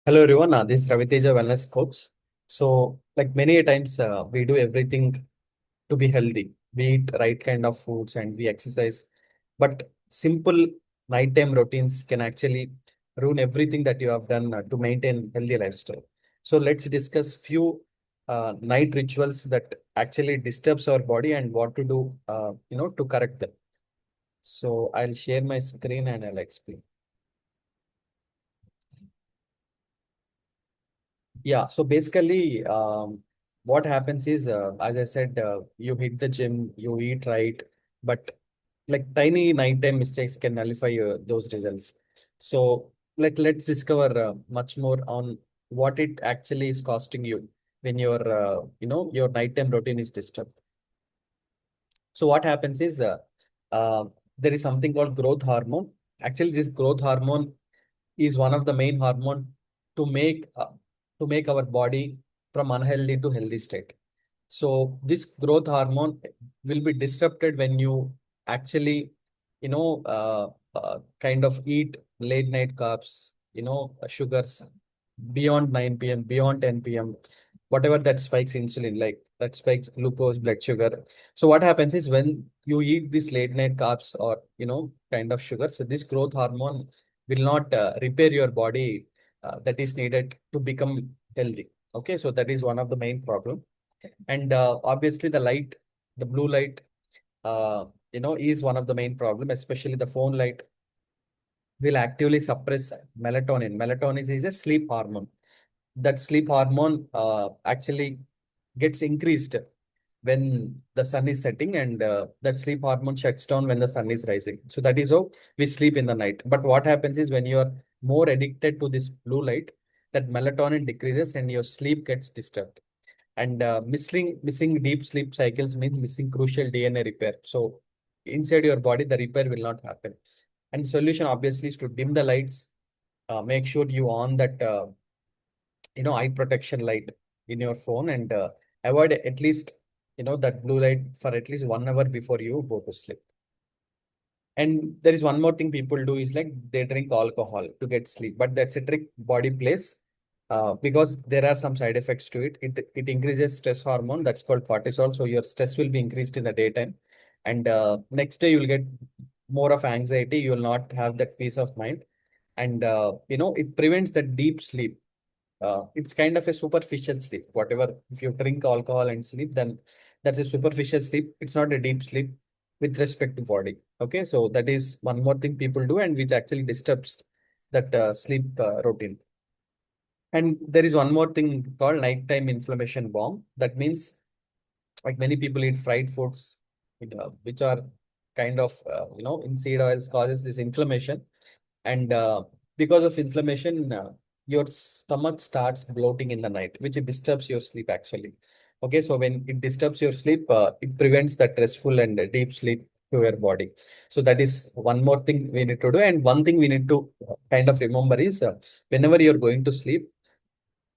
Hello everyone, this is Raviteja Wellness Coach. So, like many a times, we do everything to be healthy. We eat right kind of foods and we exercise. But simple nighttime routines can actually ruin everything that you have done to maintain healthy lifestyle. So let's discuss few night rituals that actually disturbs our body and what to do, to correct them. So I'll share my screen and I'll explain. Yeah, so basically, what happens is, as I said, you hit the gym, you eat right, but like tiny nighttime mistakes can nullify those results. So let's discover much more on what it actually is costing you when your nighttime routine is disturbed. So what happens is, uh, there is something called growth hormone. Actually, this growth hormone is one of the main hormone to make our body from unhealthy to healthy state. So this growth hormone will be disrupted when you actually, kind of eat late night carbs, sugars beyond 9 p.m., beyond 10 p.m., whatever that spikes insulin, like that spikes glucose, blood sugar. So what happens is when you eat these late night carbs or, kind of sugars, so this growth hormone will not repair your body that is needed to become healthy. Okay, so that is one of the main problem. And obviously the blue light, is one of the main problem, especially the phone light will actively suppress melatonin. Melatonin is a sleep hormone. That sleep hormone actually gets increased when the sun is setting, and that sleep hormone shuts down when the sun is rising. So that is how we sleep in the night. But what happens is when you are more addicted to this blue light, that melatonin decreases and your sleep gets disturbed. And missing deep sleep cycles means missing crucial DNA repair. So inside your body, the repair will not happen. And the solution obviously is to dim the lights. Make sure you on that eye protection light in your phone, and avoid at least that blue light for at least 1 hour before you go to sleep. And there is one more thing people do is like they drink alcohol to get sleep, but that's a trick body plays, because there are some side effects to it. It increases stress hormone that's called cortisol, so your stress will be increased in the daytime, and next day you'll get more of anxiety. You will not have that peace of mind, and it prevents the deep sleep. It's kind of a superficial sleep. Whatever, if you drink alcohol and sleep, then that's a superficial sleep. It's not a deep sleep with respect to body. Okay, so that is one more thing people do, and which actually disturbs that sleep routine. And there is one more thing called nighttime inflammation bomb. That means like many people eat fried foods, which are kind of in seed oils causes this inflammation, and because of inflammation, your stomach starts bloating in the night, which it disturbs your sleep actually. Okay, so when it disturbs your sleep, it prevents that restful and deep sleep to your body. So that is one more thing we need to do. And one thing we need to kind of remember is, whenever you're going to sleep,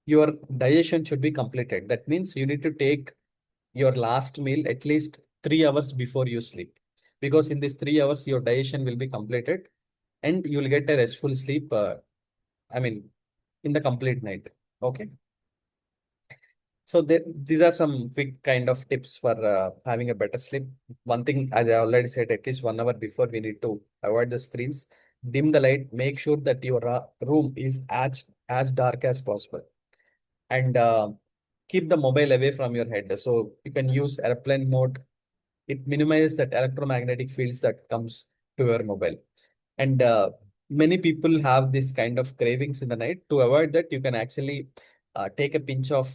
your digestion should be completed. That means you need to take your last meal at least 3 hours before you sleep, because in these 3 hours your digestion will be completed and you'll get a restful sleep. I mean, in the complete night. Okay. So these are some quick kind of tips for having a better sleep. One thing, as I already said, at least 1 hour before, we need to avoid the screens, dim the light, make sure that your room is as dark as possible, and keep the mobile away from your head. So you can use airplane mode. It minimizes that electromagnetic fields that comes to your mobile. And many people have this kind of cravings in the night. To avoid that, you can actually take a pinch of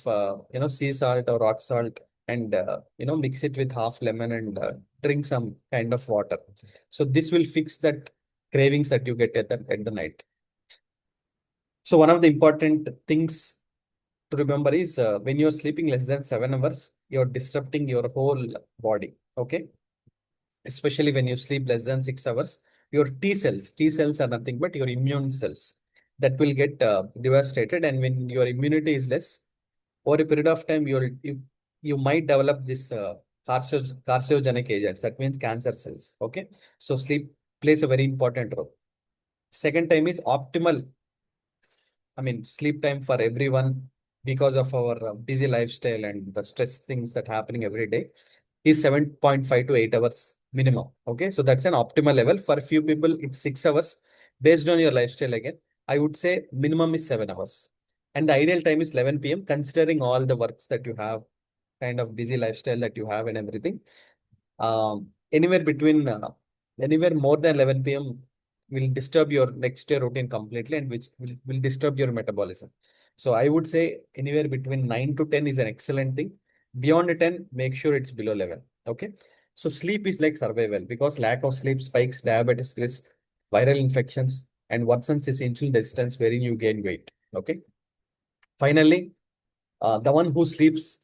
sea salt or rock salt, and mix it with half lemon, and drink some kind of water. So this will fix that cravings that you get at the night. So one of the important things to remember is, when you're sleeping less than 7 hours, you're disrupting your whole body. Okay, especially when you sleep less than 6 hours, your T cells are nothing but your immune cells that will get devastated. And when your immunity is less, over a period of time, you might develop this carcinogenic agents. That means cancer cells. Okay, so sleep plays a very important role. Second time is optimal I mean, sleep time for everyone because of our busy lifestyle and the stress things that happening every day is 7.5 to 8 hours minimum. Okay. So that's an optimal level. For a few people, it's 6 hours. Based on your lifestyle again, I would say minimum is 7 hours. And the ideal time is 11 p.m., considering all the works that you have, kind of busy lifestyle that you have and everything. Anywhere between anywhere more than 11 p.m. will disturb your next day routine completely, and which will disturb your metabolism. So I would say anywhere between 9 to 10 is an excellent thing. Beyond 10, make sure it's below 11. Okay. So sleep is like survival, because lack of sleep spikes diabetes risk, viral infections, and worsens this insulin resistance wherein you gain weight. Okay. Finally, the one who sleeps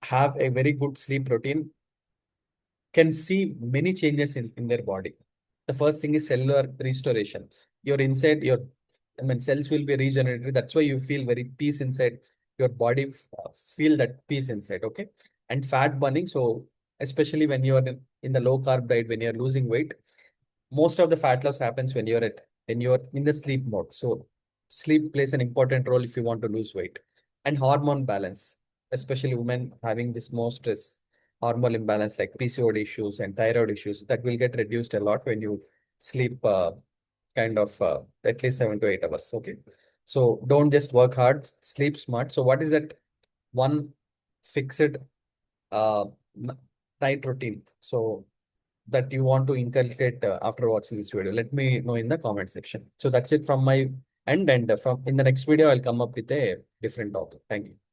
have a very good sleep routine can see many changes in their body. The first thing is cellular restoration. Your inside, your I mean, cells will be regenerated. That's why you feel very peace inside. Your body feel that peace inside. Okay, and fat burning. So especially when you are in the low carb diet, when you are losing weight, most of the fat loss happens when you're in the sleep mode. So sleep plays an important role if you want to lose weight. And hormone balance, especially women having this more stress, hormone imbalance like PCOD issues and thyroid issues, that will get reduced a lot when you sleep kind of at least 7 to 8 hours. Okay. So don't just work hard, sleep smart. So what is that one fixed uh, n- night routine? So that you want to inculcate after watching this video, let me know in the comment section. So that's it from my end, and from in the next video I'll come up with a different topic. Thank you.